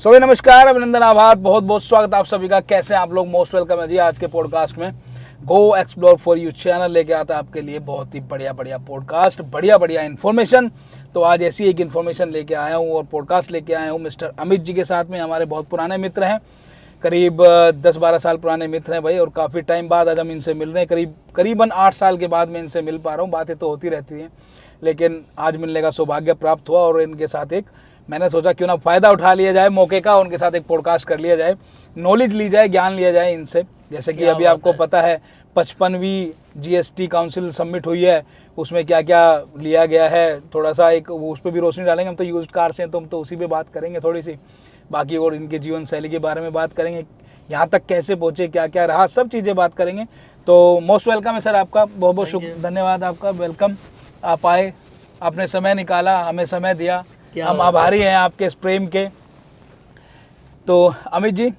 सभी नमस्कार, अभिनंदन, आभार, बहुत बहुत स्वागत आप सभी का। कैसे हैं आप लोग? मोस्ट वेलकम है जी आज के पॉडकास्ट में। गो एक्सप्लोर फॉर यू चैनल लेके आता है आपके लिए बहुत ही बढ़िया बढ़िया पॉडकास्ट, बढ़िया बढ़िया इन्फॉर्मेशन। तो आज ऐसी एक इन्फॉर्मेशन लेके आया हूँ और पॉडकास्ट लेके आया हूँ मिस्टर अमित जी के साथ में। हमारे बहुत पुराने मित्र हैं, करीब 10-12 साल पुराने मित्र हैं भाई, और काफ़ी टाइम बाद आज हम इनसे मिल रहे हैं। करीबन 8 साल के बाद मैं इनसे मिल पा रहा हूँ। बातें तो होती रहती हैं, लेकिन आज मिलने का सौभाग्य प्राप्त हुआ और इनके साथ एक मैंने सोचा क्यों ना फ़ायदा उठा लिया जाए मौके का, उनके साथ एक पॉडकास्ट कर लिया जाए, नॉलेज ली जाए, ज्ञान लिया जाए इनसे। जैसे कि अभी आपको पता है 55वीं जीएसटी काउंसिल सबमिट हुई है, उसमें क्या क्या लिया गया है, थोड़ा सा एक उस पर भी रोशनी डालेंगे। हम तो यूज्ड कार से हैं तो हम तो उसी पे बात करेंगे थोड़ी सी, बाकी और इनके जीवन शैली के बारे में बात करेंगे, यहाँ तक कैसे पहुँचे, क्या क्या रहा, सब चीज़ें बात करेंगे। तो मोस्ट वेलकम है सर आपका, बहुत बहुत धन्यवाद आपका, वेलकम। आप आए, आपने समय निकाला, हमें समय दिया, हम आभारी हैं आपके इस प्रेम के। तो अमित जी,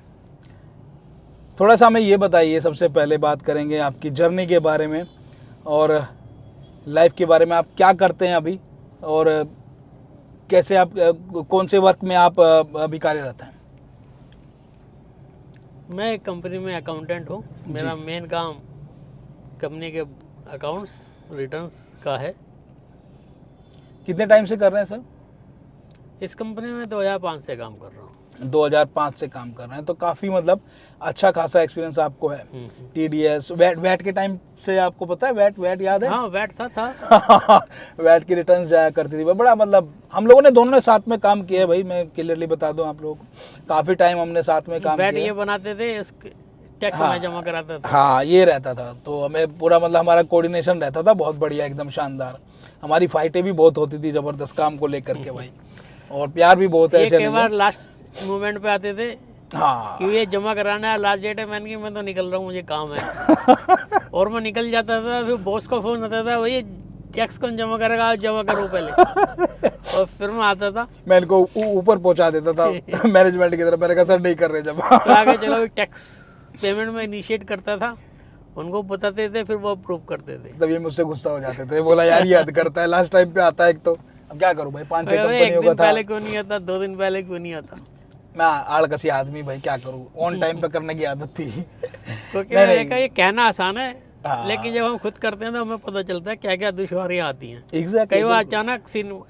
थोड़ा सा हमें ये बताइए, सबसे पहले बात करेंगे आपकी जर्नी के बारे में और लाइफ के बारे में। आप क्या करते हैं अभी और कैसे आप कौन से वर्क में आप अभी कार्यरत हैं? मैं एक कंपनी में अकाउंटेंट हूँ। मेरा मेन काम कंपनी के अकाउंट्स रिटर्न्स का है। कितने टाइम से कर रहे हैं सर? इस कंपनी में 2005 से काम कर रहा हूँ। 2005 से काम कर रहे हैं, तो काफ़ी मतलब अच्छा खासा एक्सपीरियंस आपको है। टीडीएस, वैट के टाइम से आपको पता है? वैट याद है? हाँ, वैट था। वैट की रिटर्न्स जाया करती थी, बड़ा मतलब हम लोगों ने दोनों ने साथ में काम किया है भाई। मैं क्लियरली बता दूं आप लोगों को, काफ़ी टाइम हमने साथ में काम किया। वैट ये बनाते थे, टैक्स में जमा कराता था। हाँ, ये रहता था, तो हमें पूरा मतलब हमारा कोऑर्डिनेशन रहता था बहुत बढ़िया, एकदम शानदार। हमारी फाइटें भी बहुत होती थी ज़बरदस्त काम को लेकर के भाई, और प्यार भी बहुत है। ये कई बार लास्ट मोमेंट पे आते थे। हाँ, कि ये जमा कराना है, लास्ट डेट है, मैंने कि मैं तो निकल रहा हूँ, मुझे काम है। और मैं निकल जाता था, फिर बॉस का फोन आता था, वही टैक्स कौन जमा करेगा, आप जमा करो पहले। और फिर मैं आता था, मैं इनको ऊपर पहुंचा देता था मैनेजमेंट की तरफ। मैंने कहा सर नहीं कर रहे जमा। तो आगे चलो टैक्स पेमेंट में इनिशिएट करता था, उनको बताते थे, फिर वो अप्रूव करते थे। तब ये मुझसे गुस्सा हो जाते थे, बोला यार याद करता है, लास्ट टाइम पे आता है। एक तो अब क्या करूं भाई, 5-6 कंपनियों का था। पहले क्यों नहीं आता, 2 दिन पहले क्यों नहीं आता? मैं आड़कसी आदमी भाई, क्या करूं, ऑन टाइम पे करने की आदत थी। क्योंकि मैंने कहा ये कहना आसान है, हाँ। लेकिन जब हम खुद करते हैं तो हमें पता चलता है क्या क्या दुश्वारियां आती हैं। एग्जैक्टली। कई बार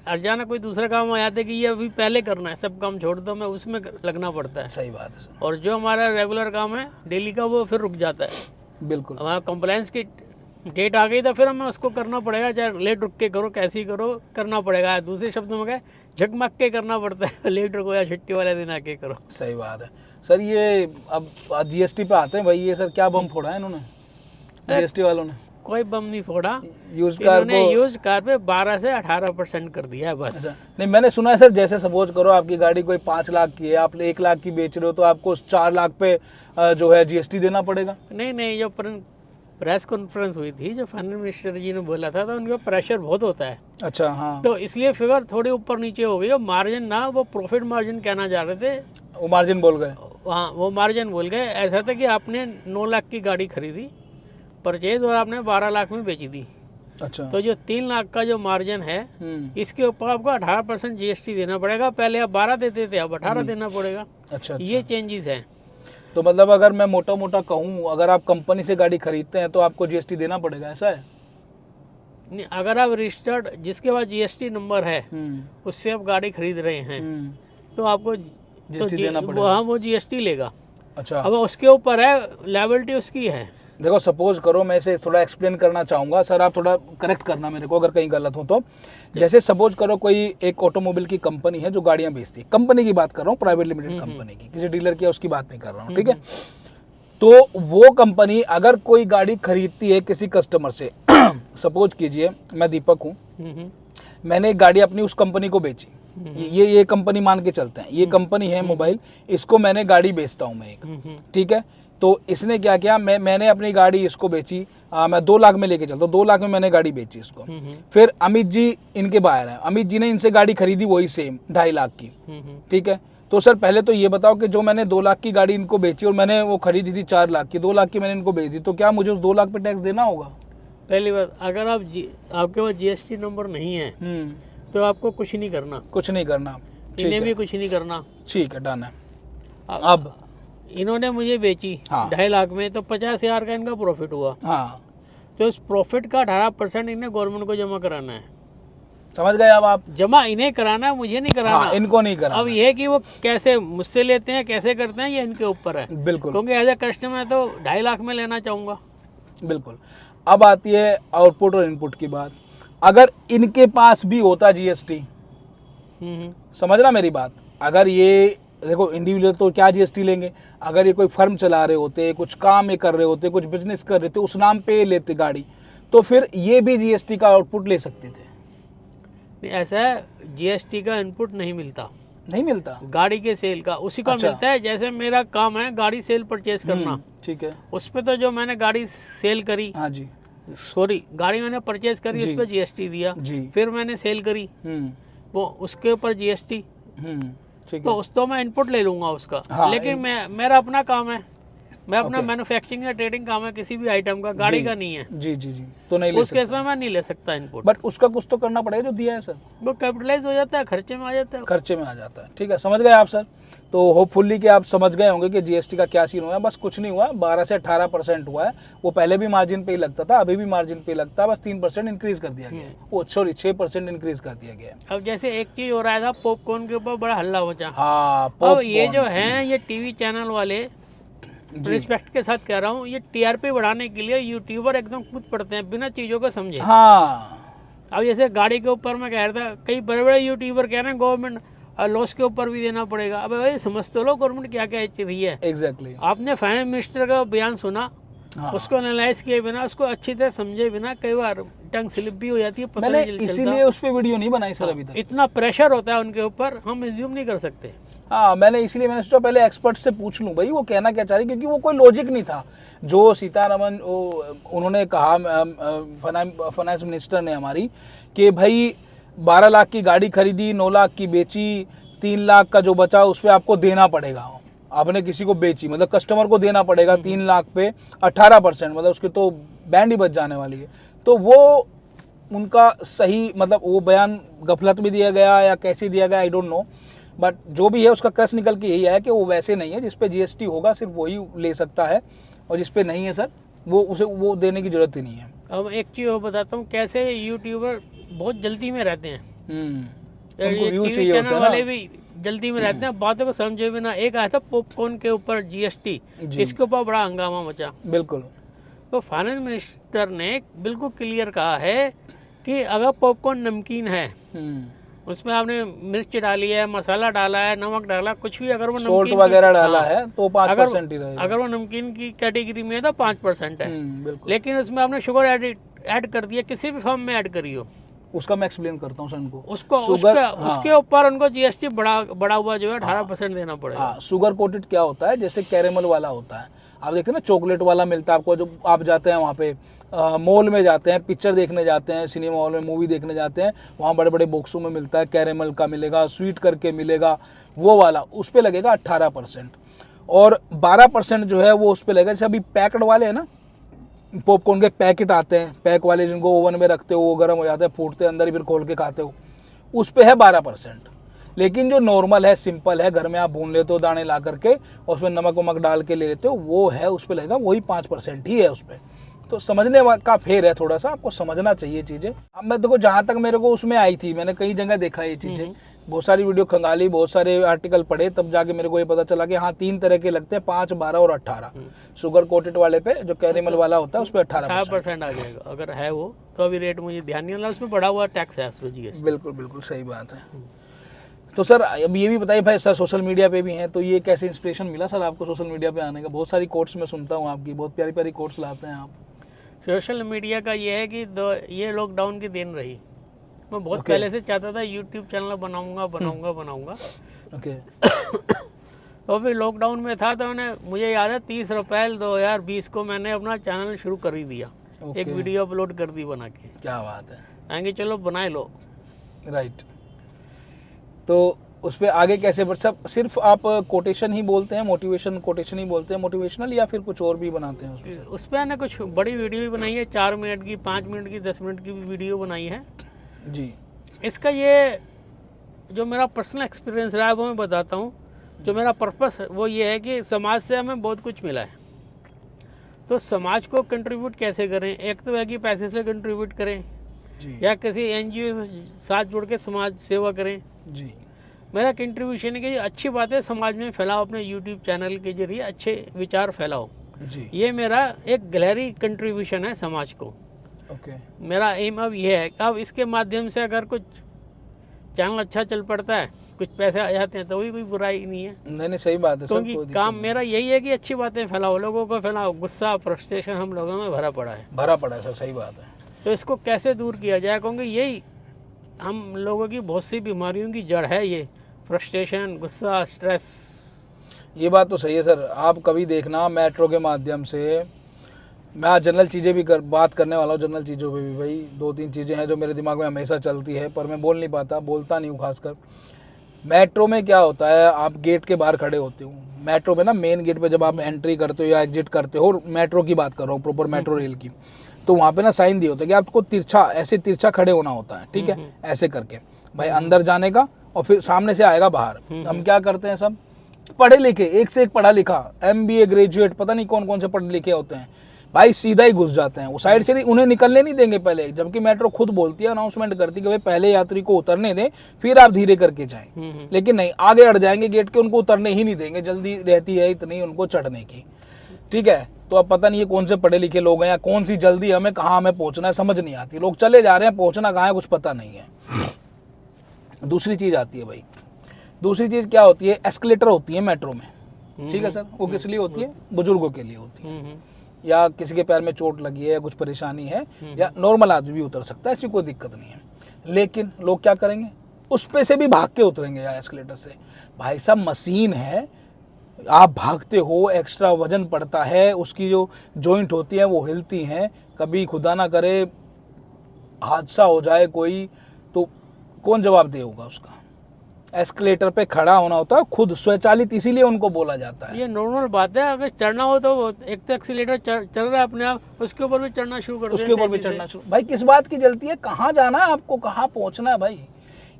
अचानक कोई दूसरा काम आ जाता है कि ये अभी पहले करना है, सब काम छोड़ दो, मैं उसमें लगना पड़ता है। सही बात है। और जो हमारा रेगुलर काम है डेली का, वो फिर रुक जाता है। बिल्कुल। हमारा कंप्लायंस की डेट आ गई तो फिर हमें उसको करना पड़ेगा, चाहे लेट रुक के करो, कैसे ही करो, करना पड़ेगा। दूसरे शब्दों में क्या, झकमक के करना पड़ता है। लेट रुको या छुट्टी वाले दिन आके करो। सही बात है सर। ये अब जीएसटी पे आते हैं भाई, ये सर क्या बम फोड़ा है इन्होंने जीएसटी वालों ने? कोई बम नहीं फोड़ा, यूज्ड कार पे 12 से 18% कर दिया है बस। नहीं, मैंने सुना है सर, जैसे सपोज करो आपकी गाड़ी कोई 5 लाख की है, आप 1 लाख की बेच रहे हो, तो आपको 4 लाख पे जो है जीएसटी देना पड़ेगा? नहीं, जो प्रेस कॉन्फ्रेंस हुई थी, जो फाइनेंस मिनिस्टर जी ने बोला था, तो उनका प्रेशर बहुत होता है। अच्छा, हाँ। तो इसलिए फिगर थोड़ी ऊपर नीचे हो गई। मार्जिन ना, वो प्रॉफिट मार्जिन कहना चाह रहे थे, वो मार्जिन बोल गए। हाँ, वो मार्जिन बोल गए। ऐसा था कि आपने 9 लाख की गाड़ी खरीदी परचेज, और आपने 12 लाख में बेची दी। अच्छा। तो जो 3 लाख का जो मार्जिन है, इसके ऊपर आपको 18% जीएसटी देना पड़ेगा। पहले आप 12 देते थे, अब 18 देना पड़ेगा। अच्छा। ये चेंजेस हैं। तो मतलब अगर मैं मोटा मोटा कहूँ, अगर आप कंपनी से गाड़ी खरीदते हैं तो आपको जीएसटी देना पड़ेगा, ऐसा है? नहीं, अगर आप रजिस्टर्ड, जिसके पास जीएसटी नंबर है, उससे आप गाड़ी खरीद रहे हैं, तो आपको जीएसटी देना पड़ेगा। हाँ, वो जीएसटी लेगा। अच्छा। अब उसके ऊपर है, लायबिलिटी उसकी है। देखो, सपोज करो, मैं इसे थोड़ा एक्सप्लेन करना चाहूँगा सर, आप थोड़ा करेक्ट करना मेरे को अगर कहीं गलत हो तो। जैसे सपोज करो कोई एक ऑटोमोबाइल की कंपनी है जो गाड़ियाँ बेचती है, कंपनी की बात कर रहा हूँ, प्राइवेट लिमिटेड कंपनी की, किसी डीलर की उसकी बात नहीं कर रहा हूँ, ठीक है? तो वो कंपनी अगर कोई गाड़ी खरीदती है किसी कस्टमर से, सपोज कीजिए मैं दीपक हूँ, मैंने एक गाड़ी अपनी उस कंपनी को बेची, ये कंपनी मान के चलते हैं, ये कंपनी है मोबाइल, इसको मैंने गाड़ी बेचता हूँ मैं एक, ठीक है? तो इसने क्या किया, मैंने अपनी गाड़ी इसको बेची, मैं 2 लाख में लेके चलता हूँ, 2 लाख में मैंने गाड़ी बेची इसको। फिर अमित जी इनके बाहर है, अमित जी ने इनसे गाड़ी खरीदी वही सेम 2.5 लाख की, ठीक है? तो सर पहले तो ये बताओ कि जो मैंने 2 लाख की गाड़ी इनको बेची और मैंने वो खरीदी थी 4 लाख की, 2 लाख की मैंने इनको बेच दी, तो क्या मुझे उस 2 लाख पे टैक्स देना होगा? पहली बात, अगर आपके पास जीएसटी नंबर नहीं है तो आपको कुछ नहीं करना, कुछ नहीं करना, इन्हें भी कुछ नहीं करना। ठीक है, डन है। अब इन्होंने मुझे बेची 2.5 लाख में, तो 50,000 का इनका प्रॉफिट हुआ। हाँ, तो इस प्रॉफिट का 18% इन्हें गवर्नमेंट को जमा कराना है। समझ गए अब आप? जमा इन्हें कराना है, मुझे नहीं कराना। हाँ, इनको नहीं कराना। अब ये कि वो कैसे मुझसे लेते हैं, कैसे करते हैं, ये इनके ऊपर है। बिल्कुल, क्योंकि एज ए कस्टमर तो 2.5 लाख में लेना चाहूँगा। बिल्कुल। अब आती है आउटपुट और इनपुट की बात। अगर इनके पास भी होता जीएसटी, समझना मेरी बात, अगर ये देखो इंडिविजुअल तो क्या जीएसटी लेंगे, अगर ये कोई फर्म चला रहे होते, कुछ काम ये कर रहे होते, कुछ बिजनेस कर रहे थे, उस नाम पे लेते गाड़ी, तो फिर ये भी जीएसटी का आउटपुट ले सकते थे। ऐसा जीएसटी का इनपुट नहीं मिलता, नहीं मिलता गाड़ी के सेल का उसी का मिलता है। जैसे मेरा काम है गाड़ी सेल परचेज करना, ठीक है, उस पे तो जो मैंने गाड़ी सेल करी, हाँ जी, सॉरी गाड़ी मैंने परचेज करी, उस पर जीएसटी दिया जी। फिर मैंने सेल करी, वो उसके ऊपर जीएसटी, तो उस तो मैं इनपुट ले लूंगा उसका। हाँ, लेकिन मेरा अपना काम है, मैं अपना मैन्युफैक्चरिंग या ट्रेडिंग काम है किसी भी आइटम का, गाड़ी का नहीं है। जी जी जी, तो नहीं ले उस केस में मैं नहीं ले सकता इनपुट। बट उसका कुछ तो करना पड़ेगा जो दिया है सर, वो कैपिटलाइज हो जाता है, खर्चे में आ जाता है, खर्चे में आ जाता है। ठीक है, समझ गए आप सर? तो होपफुली कि आप समझ गए होंगे कि जीएसटी का क्या सीन हुआ है। बस कुछ नहीं हुआ, 12 से 18% हुआ है। वो पहले भी मार्जिन पे ही लगता था, अभी भी मार्जिन पे लगता है, बस 3% इंक्रीज कर दिया गया है। वो सॉरी 6% इंक्रीज कर दिया गया है। अब जैसे एक चीज हो रहा था, पॉपकॉर्न के ऊपर बड़ा हल्ला मचा। हाँ, अब ये जो है ये टीवी चैनल वाले, रिस्पेक्ट के साथ कह रहा हूँ, ये टीआरपी बढ़ाने के लिए यूट्यूबर एकदम कूद पड़ते हैं बिना चीजों को समझे। हाँ, अब जैसे गाड़ी के ऊपर मैं कह रहा था, कई बड़े बड़े यूट्यूबर कह रहे हैं गवर्नमेंट लॉस के ऊपर भी देना पड़ेगा। अब भाई समझ तो लो गवर्नमेंट क्या क्या रही है। एग्जैक्टली। आपने फाइनेंस मिनिस्टर का बयान सुना, उसको एनालाइज किए बिना, उसको अच्छी तरह समझे बिना कई बार टंग स्लिप भी हो जाती है, पता नहीं चलता। इसीलिए उस पे वीडियो नहीं बनाई सर अभी तक। इतना प्रेशर होता है उनके ऊपर, हम एज्यूम नहीं कर सकते। हाँ, मैंने सोचा पहले एक्सपर्ट से पूछ लूं भाई वो कहना क्या चाह रही, क्योंकि वो कोई लॉजिक नहीं था जो सीतारमन उन्होंने कहा, फाइनेंस मिनिस्टर ने हमारी, कि भाई 12 लाख की गाड़ी खरीदी, 9 लाख की बेची, 3 लाख का जो बचा उस पर आपको देना पड़ेगा। आपने किसी को बेची मतलब कस्टमर को देना पड़ेगा 3 लाख पे 18%, मतलब उसकी तो बैंड ही बच जाने वाली है। तो वो उनका सही मतलब वो बयान गफलत में दिया गया या कैसे दिया गया, आई डोंट नो, बट जो भी है उसका कस निकल के यही है कि वो वैसे नहीं है। जिस पे जीएसटी होगा सिर्फ वही ले सकता है, और जिस पे नहीं है सर वो उसे वो देने की जरूरत ही नहीं है। अब एक चीज़ और बताता हूँ, कैसे यूट्यूबर बहुत जल्दी में रहते हैं, टीवी चैनल वाले भी जल्दी में रहते हैं, बातों को समझे बिना। एक आया था पॉपकॉर्न के ऊपर जीएसटी, इसके ऊपर बड़ा हंगामा मचा। बिल्कुल, तो फाइनेंस मिनिस्टर ने बिल्कुल क्लियर कहा है कि अगर पॉपकॉर्न नमकीन है, उसमें आपने मिर्च डाली है, मसाला डाला है, नमक डाला, कुछ भी, अगर वो सोल्ट वगैरह डाला है तो 5% ही रहेगा। अगर वो नमकीन की कैटेगरी में है तो 5% है। लेकिन उसमें आपने शुगर ऐड कर दिया, किसी भी फॉर्म में ऐड करी हो, उसका मैं एक्सप्लेन करता हूँ सर उनको। उसके ऊपर उनको जीएसटी बड़ा हुआ जो है 18% देना पड़ेगा। हाँ, शुगर कोटेड क्या होता है, जैसे कैरेमल वाला होता है, आप देखते हैं ना चॉकलेट वाला मिलता है आपको, जो आप जाते हैं वहाँ पे मॉल में जाते हैं, पिक्चर देखने जाते हैं, सिनेमा हॉल में मूवी देखने जाते हैं, वहाँ बड़े बड़े बॉक्सों में मिलता है, कैरेमल का मिलेगा, स्वीट करके मिलेगा, वो वाला उस पर लगेगा 18%, और 12% जो है वो उस पर लगेगा। जैसे अभी पैकेट वाले हैं ना, पॉपकॉर्न के पैकेट आते हैं, पैक वाले, जिनको ओवन में रखते हो वो गर्म हो जाते हैं, फूटते अंदर ही फिर खोल के खाते हो, उस पे है 12%। लेकिन जो नॉर्मल है, सिंपल है, घर में आप भून लेते हो दाने ला करके और उसमें नमक वमक डाल के ले लेते हो, वो है उस पर लगेगा वही 5% ही है उस पर। तो समझने का फेर है थोड़ा सा, आपको समझना चाहिए चीज़ें। अब मैं देखो जहाँ तक मेरे को उसमें आई थी, मैंने कई जगह देखा ये चीज़ें, बहुत सारी वीडियो खंगाली, बहुत सारे आर्टिकल पढ़े, तब जाके मेरे को ये पता चला कि हाँ 3 तरह के लगते हैं, 5, 12 और 18। शुगर कोटेड वाले पे, जो कैरेमल वाला होता है उस पर 18% आ जाएगा अगर है वो। तो अभी रेट मुझे ध्यान नहीं आ रहा, उसमें बढ़ा हुआ टैक्स है उसमें जीएसटी। बिल्कुल बिल्कुल सही बात है। तो सर अब ये भी बताइए भाई, सर सोशल मीडिया पे भी हैं, तो ये कैसे इंस्पिरेशन मिला सर आपको सोशल मीडिया पे आने का? बहुत सारी कोट्स मैं सुनता हूँ आपकी, बहुत प्यारी प्यारी कोट्स लाते हैं आप। सोशल मीडिया का ये है कि ये लॉकडाउन की देन रही। मैं बहुत पहले से चाहता था यूट्यूब चैनल बनाऊंगा। ओके। तो अभी लॉकडाउन में था, तो मुझे याद है 30 अप्रैल 2020 को मैंने अपना चैनल शुरू कर ही दिया। एक वीडियो अपलोड कर दी बना के। क्या बात है। आएंगे चलो बनाए लो। राइट। तो उस पर आगे कैसे बढ़, सब सिर्फ आप कोटेशन ही बोलते हैं, मोटिवेशन कोटेशन ही बोलते हैं मोटिवेशनल, या फिर कुछ और भी बनाते हैं उस पर? ना कुछ बड़ी वीडियो भी बनाई है, 4 मिनट की, 5 मिनट की, 10 मिनट की भी वीडियो बनाई है जी। इसका ये जो मेरा पर्सनल एक्सपीरियंस रहा है वो मैं बताता हूँ। जो मेरा पर्पस वो ये है कि समाज से हमें बहुत कुछ मिला है, तो समाज को कंट्रीब्यूट कैसे करें। एक तो है कि पैसे से कंट्रीब्यूट करें जी। या किसी एनजीओ से साथ जुड़ के समाज सेवा करें जी। मेरा कंट्रीब्यूशन है कि अच्छी बातें समाज में फैलाओ, अपने यूट्यूब चैनल के जरिए अच्छे विचार फैलाओ जी। ये मेरा एक गहरी कंट्रीब्यूशन है समाज को। ओके। मेरा एम अब ये है, अब इसके माध्यम से अगर कुछ चैनल अच्छा चल पड़ता है, कुछ पैसे आ जाते हैं तो भी कोई बुराई नहीं है। नहीं सही बात है सर, क्योंकि कोई दिक्कत काम नहीं। मेरा यही है कि अच्छी बातें फैलाओ, लोगों को फैलाओ। गुस्सा फ्रस्ट्रेशन हम लोगों में भरा पड़ा है, भरा पड़ा है सर, सही बात है। तो इसको कैसे दूर किया जाए, क्योंकि यही हम लोगों की बहुत सी बीमारियों की जड़ है, ये फ्रस्ट्रेशन, गुस्सा, स्ट्रेस। ये बात तो सही है सर। आप कभी देखना मेट्रो के माध्यम से, मैं आज जनरल चीज़ें भी बात करने वाला हूँ, जनरल चीज़ों पे भी भाई 2-3 चीज़ें हैं जो मेरे दिमाग में हमेशा चलती है पर मैं बोल नहीं पाता, बोलता नहीं हूँ खासकर। मेट्रो में क्या होता है, आप गेट के बाहर खड़े होते हो मेट्रो में ना, मेन गेट पे जब आप एंट्री करते हो या एग्जिट करते हो, मेट्रो की बात कर रहा हूँ, प्रॉपर मेट्रो रेल की, तो वहाँ पे ना साइन दिया होता है कि आपको तिरछा, ऐसे तिरछा खड़े होना होता है, ठीक है, ऐसे करके भाई अंदर जाने का, और फिर सामने से आएगा बाहर। हम क्या करते हैं, सब पढ़े लिखे, एक से एक पढ़ा लिखा, MBA ग्रेजुएट, पता नहीं कौन कौन से पढ़े लिखे होते हैं भाई, सीधा ही घुस जाते हैं। वो साइड से उन्हें निकलने नहीं देंगे पहले, जबकि मेट्रो खुद बोलती है, अनाउंसमेंट करती है कि भाई पहले यात्री को उतरने दें फिर आप धीरे करके जाएं, लेकिन नहीं, आगे अड़ जाएंगे गेट के, उनको उतरने ही नहीं देंगे, जल्दी रहती है इतनी उनको चढ़ने की, ठीक है। तो अब पता नहीं है कौन से पढ़े लिखे लोग हैं या कौन सी जल्दी हमें, कहाँ हमें पहुंचना है समझ नहीं आती, लोग चले जा रहे हैं, पहुंचना कहाँ है कुछ पता नहीं है। दूसरी चीज आती है भाई, दूसरी चीज क्या होती है, एस्केलेटर होती है मेट्रो में, ठीक है सर, वो किस लिए होती है, बुजुर्गों के लिए होती है, या किसी के पैर में चोट लगी है या कुछ परेशानी है, या नॉर्मल आदमी भी उतर सकता है, ऐसी कोई दिक्कत नहीं है। लेकिन लोग क्या करेंगे, उस पे से भी भाग के उतरेंगे यार एस्केलेटर से। भाई साहब मशीन है, आप भागते हो, एक्स्ट्रा वजन पड़ता है, उसकी जो जॉइंट होती है वो हिलती हैं, कभी खुदा ना करे हादसा हो जाए कोई, तो कौन जवाब दे होगा उसका। एस्केलेटर पे खड़ा होना होता है खुद, स्वचालित, इसीलिए उनको बोला जाता है। ये नॉर्मल बात है, अगर चढ़ना हो तो एक तो एक्सीलेटर चल रहा है अपने आप, उसके ऊपर भी चढ़ना शुरू कर, उसके ऊपर भी चढ़ना शुरू। भाई किस बात की जल्दी है, कहाँ जाना है आपको, कहाँ पहुंचना है भाई।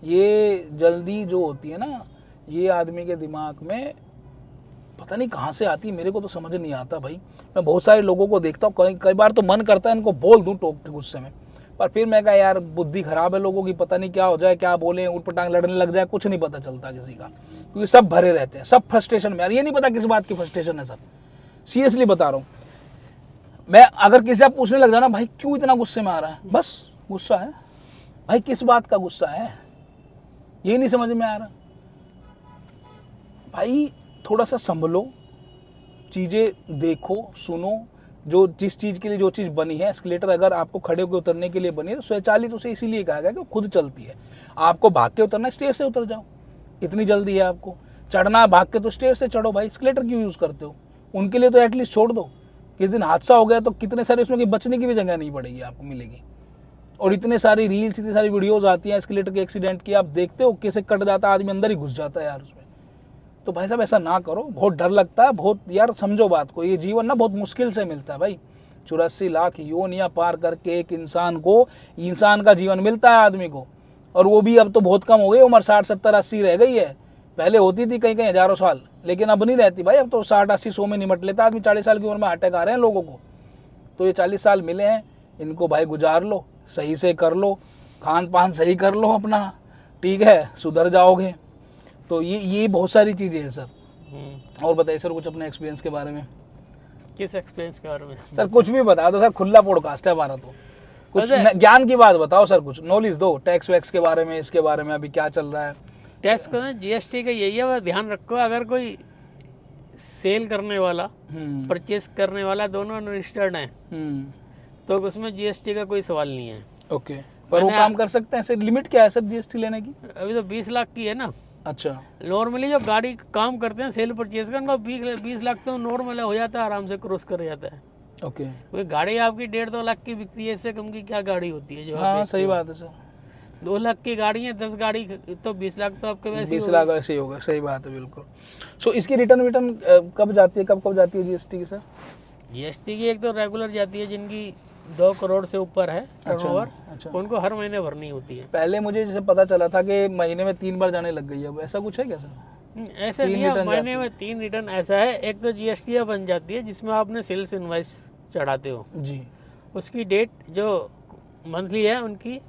ये जल्दी जो होती है ना, ये आदमी के दिमाग में पता नहीं कहाँ से आती है, मेरे को तो समझ नहीं आता भाई। मैं बहुत सारे लोगों को देखता हूँ, कई बार तो मन करता है इनको बोल दूँ टोक के गुस्से में, पर फिर मैं कहा यार बुद्धि खराब है लोगों की, पता नहीं क्या हो जाए, क्या बोले, उठपटांग लड़ने लग जाए, कुछ नहीं पता चलता किसी का, क्योंकि सब भरे रहते हैं, सब फ्रस्ट्रेशन में। यार ये नहीं पता किस बात की फ्रस्ट्रेशन है सर, सीरियसली बता रहा हूँ मैं। अगर किसी आप पूछने लग जाना भाई क्यों इतना गुस्से में आ रहा है, बस गुस्सा है भाई, किस बात का गुस्सा है ये नहीं समझ में आ रहा भाई। थोड़ा सा संभलो, चीज़ें देखो, सुनो, जो जिस चीज़ के लिए जो चीज़ बनी है, एस्केलेटर अगर आपको खड़े होकर उतरने के लिए बनी है तो स्वचालित उसे इसीलिए कहा गया कि वो खुद चलती है। आपको भाग के उतरना है, स्टेयर से उतर जाओ, इतनी जल्दी है आपको चढ़ना भाग के, तो स्टेयर से चढ़ो भाई, एस्केलेटर क्यों यूज़ करते हो। उनके लिए तो एटलीस्ट छोड़ दो, किस दिन हादसा हो गया तो कितने सारे उसमें कि बचने की भी जगह नहीं पड़ेगी, आपको मिलेगी। और इतने सारी रील्स, इतनी सारी वीडियोज़ आती हैं एस्केलेटर के एक्सीडेंट की, आप देखते हो कैसे कट जाता है आदमी, अंदर ही घुस जाता है यार उसमें। तो भाई साहब ऐसा ना करो, बहुत डर लगता है, बहुत यार समझो बात को, ये जीवन ना बहुत मुश्किल से मिलता है भाई। 84 लाख योनियां पार करके एक इंसान को, इंसान का जीवन मिलता है आदमी को, और वो भी अब तो बहुत कम हो गई उम्र, 60, 70, 80 रह गई है। पहले होती थी कहीं कहीं हजारों साल, लेकिन अब नहीं रहती भाई, अब तो 60, 80, 100 में निमट लेता आदमी। 40 साल की उम्र में हार्ट अटैक आ रहे हैं लोगों को। तो ये 40 साल मिले हैं, इनको भाई गुजार लो, सही से कर लो, खान पान सही कर लो अपना, ठीक है, सुधर जाओगे। तो ये बहुत सारी चीज़ें हैं सर। और बताइए सर कुछ अपने एक्सपीरियंस के बारे में। किस एक्सपीरियंस के बारे में सर? कुछ भी बता दो सर, खुला पॉडकास्ट है हमारा, तो कुछ ज्ञान की बात बताओ सर, कुछ नॉलेज दो टैक्स वैक्स के बारे में, इसके बारे में अभी क्या चल रहा है। टैक्स को जीएसटी का यही है, वह ध्यान रखो, अगर कोई सेल करने वाला परचेस करने वाला दोनों रजिस्टर्ड हैं तो उसमें जीएसटी का कोई सवाल नहीं है। ओके, पर वो काम कर सकते हैं सर? लिमिट क्या है सर जीएसटी लेने की? अभी तो 20 लाख की है ना। अच्छा, नॉर्मली जो गाड़ी काम करते हैं सेल परचेज का, उनका 20 लाख तो नॉर्मल हो जाता है, आराम से क्रॉस कर जाता है। ओके, कोई गाड़ी आपकी 1.5-2 लाख की बिकती है, इससे कम की क्या गाड़ी होती है जो हाँ सही बात है सर। 2 लाख की गाड़ी है, 10 गाड़ी तो 20 लाख तो आपके वैसे 20 लाख ऐसे ही होगा, सही बात है बिल्कुल। सो इसकी रिटर्न कब जाती है, कब जाती है जीएसटी की सर? जीएसटी की एक तो रेगुलर जाती है, जिनकी 2 करोड़ से ऊपर है टर्नओवर, अच्छा, उनको हर महीने भरनी होती है। पहले मुझे जैसे पता चला था कि महीने में 3 बार जाने लग गई है, अब ऐसा कुछ है क्या सर? ऐसा नहीं है, महीने में 3 रिटर्न ऐसा है। एक तो जीएसटी बन जाती है जिसमें आपने सेल्स इनवॉइस चढ़ाते हो जी, उसकी डेट जो मंथली है उनकी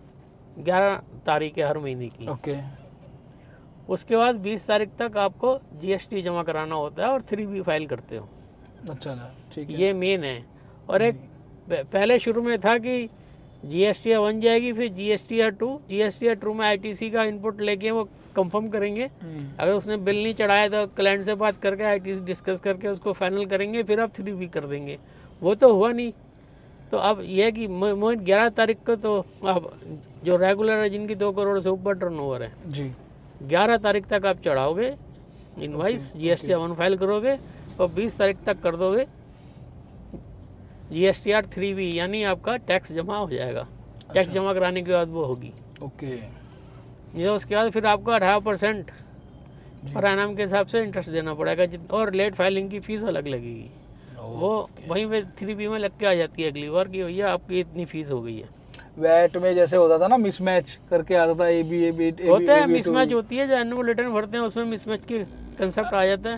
11 तारीख है हर महीने की। ओके। उसके बाद 20 तारीख तक आपको जीएसटी जमा कराना होता है और 3B फाइल करते हो। अच्छा, ठीक है। ये मेन है। और एक पहले शुरू में था कि जीएसटी बन जाएगी, फिर जीएसटी 2 में आईटीसी का इनपुट लेके वो कंफर्म करेंगे। अगर उसने बिल नहीं चढ़ाया तो क्लाइंट से बात करके आईटीसी डिस्कस करके उसको फाइनल करेंगे, फिर आप 3B कर देंगे। वो तो हुआ नहीं। तो अब यह है कि 11 तारीख को तो अब जो रेगुलर है जिनकी 2 करोड़ से ऊपर टर्नओवर है जी, 11 तारीख तक आप चढ़ाओगे इनवाइस, जीएसटी 1 फाइल करोगे और 20 तारीख तक कर दोगे जीएसटीआर 3B, यानी आपका टैक्स जमा हो जाएगा। टैक्स जमा कराने के बाद वो होगी। ओके। ये उसके बाद फिर आपको 18% पर एनम के हिसाब से इंटरेस्ट देना पड़ेगा और लेट फाइलिंग की फीस अलग लगेगी। वो वहीं पे 3B में लग के आ जाती है अगली बार कि भैया आपकी इतनी फीस हो गई है। वैट में जैसे होता था ना, मिसमैच करके आता था, होता है मिसमैच होती है, जो एनुअल रिटर्न भरते हैं उसमें मिसमैच की कंसेप्ट आ जाता है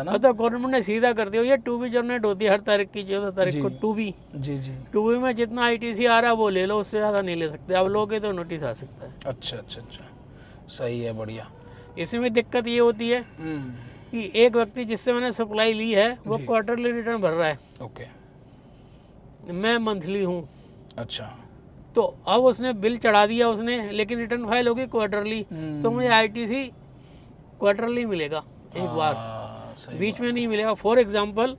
ना। तो गवर्नमेंट ने सीधा कर दिया ये 2B जनरेट होती है हर तारीख की, 14 तारीख को 2B। जी 2B में जितना आईटीसी आ रहा है वो ले लो, उससे ज़्यादा नहीं ले सकते। अब लोगे तो नोटिस आ सकता है। अच्छा, सही है, बढ़िया। इसमें दिक्कत ये होती है कि एक व्यक्ति जिससे मैंने सप्लाई ली है वो क्वार्टरली रिटर्न भर रहा है। ओके। मैं मंथली हूँ। अच्छा। तो अब उसने बिल चढ़ा दिया उसने, लेकिन रिटर्न फाइल होगी क्वार्टरली, तो मुझे आईटीसी क्वार्टरली मिलेगा एक बार, बीच में नहीं मिलेगा। फॉर एग्जांपल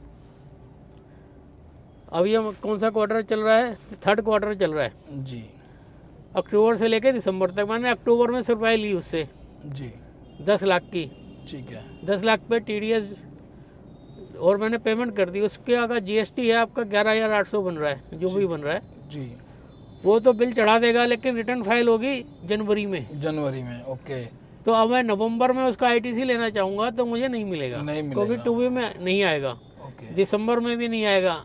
अब ये कौन सा क्वार्टर चल रहा है? 3rd क्वार्टर चल रहा है जी। अक्टूबर से लेकर दिसंबर तक मैंने अक्टूबर में सप्लाई ली उससे जी 10 लाख की। ठीक है। 10 लाख पे टीडीएस और मैंने पेमेंट कर दी। उसके अगर जीएसटी है आपका 11,800 बन रहा है, जो भी बन रहा है जी, वो तो बिल चढ़ा देगा, लेकिन रिटर्न फाइल होगी जनवरी में। ओके। तो अब मैं नवंबर में उसका आईटीसी लेना चाहूँगा तो मुझे नहीं मिलेगा, क्योंकि 2B में नहीं आएगा। ओके। दिसंबर में भी नहीं आएगा,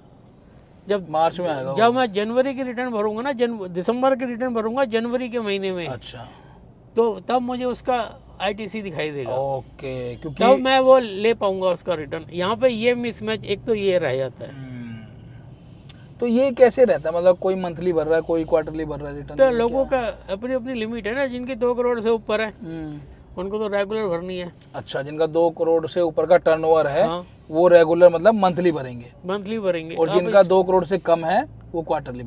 जब मार्च में आएगा। जब मैं जनवरी की रिटर्न भरूंगा ना, दिसंबर की रिटर्न भरूंगा जनवरी के महीने में। अच्छा। तो तब मुझे उसका आईटीसी दिखाई देगा। ओके। क्योंकि तब मैं वो ले पाऊंगा उसका रिटर्न। यहाँ पे ये मिसमैच एक तो ये रह जाता है। तो ये कैसे रहता है, मतलब कोई मंथली भर रहा है, कोई क्वार्टरली भर रहा है रिटर्न? तो लोगों का अपनी अपनी लिमिट है ना, जिनकी 2 करोड़ से ऊपर है उनको तो रेगुलर भरनी है। अच्छा, जिनका 2 करोड़ से ऊपर का टर्नओवर है वो रेगुलर मतलब मंथली भरेंगे, और जिनका 2 करोड़ से कम है वो क्वार्टरली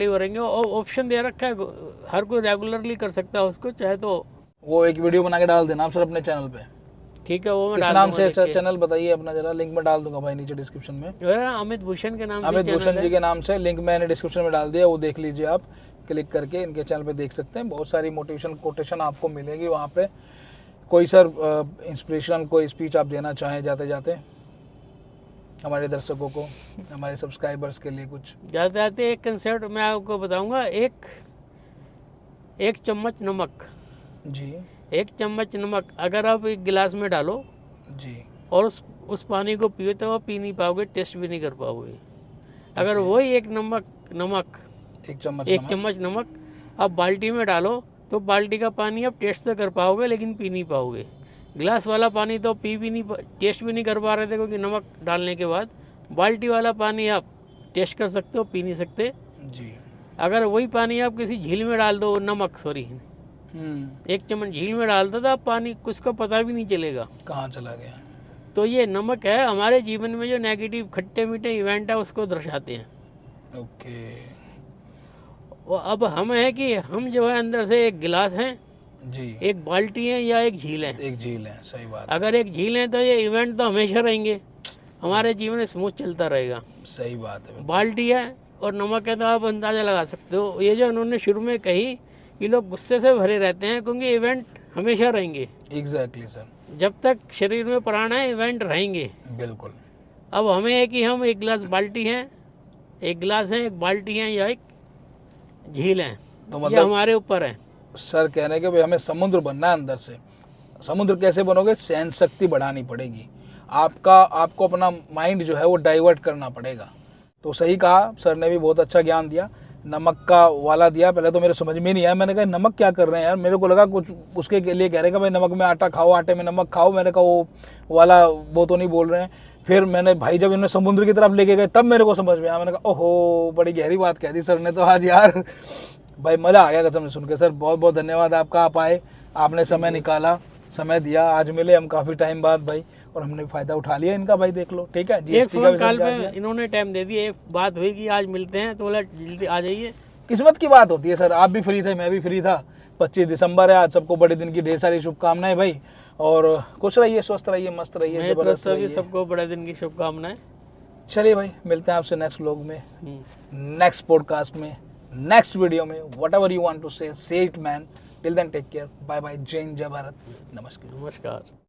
भरेंगे। और ऑप्शन दे रखा है, हर कोई रेगुलरली कर सकता है उसको, चाहे तो वो एक वीडियो बना के डाल देना आप सर अपने चैनल पे। ठीक है, वो मैं किस नाम से चैनल बताइए अपना जरा, लिंक में डाल दूंगा भाई नीचे डिस्क्रिप्शन में। अमित भूषण के नाम से, अमित भूषण जी के नाम से लिंक मैंने डिस्क्रिप्शन में डाल दिया, वो देख लीजिए आप, क्लिक करके इनके चैनल पे देख सकते हैं। बहुत सारी मोटिवेशन कोटेशन आपको मिलेगी वहाँ पे। कोई सर इंस्पिरेशनल कोई स्पीच आप देना चाहें जाते जाते हमारे दर्शकों को, हमारे सब्सक्राइबर्स के लिए कुछ? जाते जाते एक कंसेप्ट मैं आपको बताऊंगा। एक चम्मच नमक जी, 1 चम्मच नमक अगर आप एक गिलास में डालो जी और उस पानी को पियो तो आप पी नहीं पाओगे, टेस्ट भी नहीं कर पाओगे। अगर वही एक चम्मच नमक आप बाल्टी में डालो तो बाल्टी का पानी आप टेस्ट तो कर पाओगे लेकिन पी नहीं पाओगे। गिलास वाला पानी तो टेस्ट भी नहीं कर पा रहे थे क्योंकि नमक डालने के बाद। बाल्टी वाला पानी आप टेस्ट कर सकते हो, पी नहीं सकते जी। अगर वही पानी आप किसी झील में डाल दो, 1 चम्मच झील में डालता था पानी, कुछ का पता भी नहीं चलेगा कहाँ चला गया। तो ये नमक है, हमारे जीवन में जो नेगेटिव खट्टे मीठे इवेंट है उसको दर्शाते हैं। ओके। वो अब हम है कि हम जो है अंदर से एक गिलास है जी, एक बाल्टी है या एक झील है। सही बात। अगर एक झील है तो ये इवेंट तो हमेशा रहेंगे, हमारे जीवन में स्मूथ चलता रहेगा। सही बात है। बाल्टी है और नमक है तो आप अंदाजा लगा सकते हो। ये जो उन्होंने शुरू में कही कि लोग गुस्से से भरे रहते हैं क्योंकि इवेंट हमेशा रहेंगे। एग्जैक्टली सर, जब तक शरीर में प्राण है इवेंट रहेंगे। बिल्कुल। अब हमें है कि हम एक गिलास बाल्टी हैं, एक गिलास है, एक बाल्टी है या एक झील है, तो मतलब हमारे ऊपर है। सर कह रहे हैं कि भाई हमें समुद्र बनना है अंदर से। समुद्र कैसे बनोगे? सहन शक्ति बढ़ानी पड़ेगी, आपको अपना माइंड जो है वो डाइवर्ट करना पड़ेगा। तो सही कहा, सर ने भी बहुत अच्छा ज्ञान दिया। नमक का वाला दिया। पहले तो मेरे समझ में नहीं आया, मैंने कहा नमक क्या कर रहे हैं यार, मेरे को लगा कुछ उसके लिए कह रहे हैं कि भाई नमक में आटा खाओ, आटे में नमक खाओ। मैंने कहा वो वाला वो तो नहीं बोल रहे हैं। फिर मैंने भाई जब इन्होंने समुद्र की तरफ लेके गए तब मेरे को समझ में आया। मैंने कहा ओहो बड़ी गहरी बात कह दी सर ने तो आज यार। भाई मज़ा आ गया कसम से सुन के। सर बहुत बहुत धन्यवाद आपका, आप आए, आपने समय निकाला, समय दिया, आज मिले हम काफ़ी टाइम बाद भाई, और हमने फ़ायदा उठा लिया इनका भाई, देख लो। ठीक है, जीएसटी का भी कॉल पे इन्होंने टाइम दे दिया, एक बात हुई कि आज मिलते हैं तो बोला जल्दी आ जाइए। किस्मत की बात होती है सर, आप भी फ्री थे, मैं भी फ्री था। 25 दिसंबर है आज, सबको बड़े दिन की ढेर सारी शुभकामनाएं भाई, और खुश रहिए, स्वस्थ रहिए, मस्त रहिए, जबरदस्त रहिए। सबको बड़े दिन की शुभकामनाएं। चलिए भाई, मिलते हैं आपसे नेक्स्ट व्लॉग में, नेक्स्ट पॉडकास्ट में, नेक्स्ट वीडियो में। Whatever you want to say it man. Till then take care, bye bye, जय हिंद, जय भारत, नमस्कार। नमस्कार।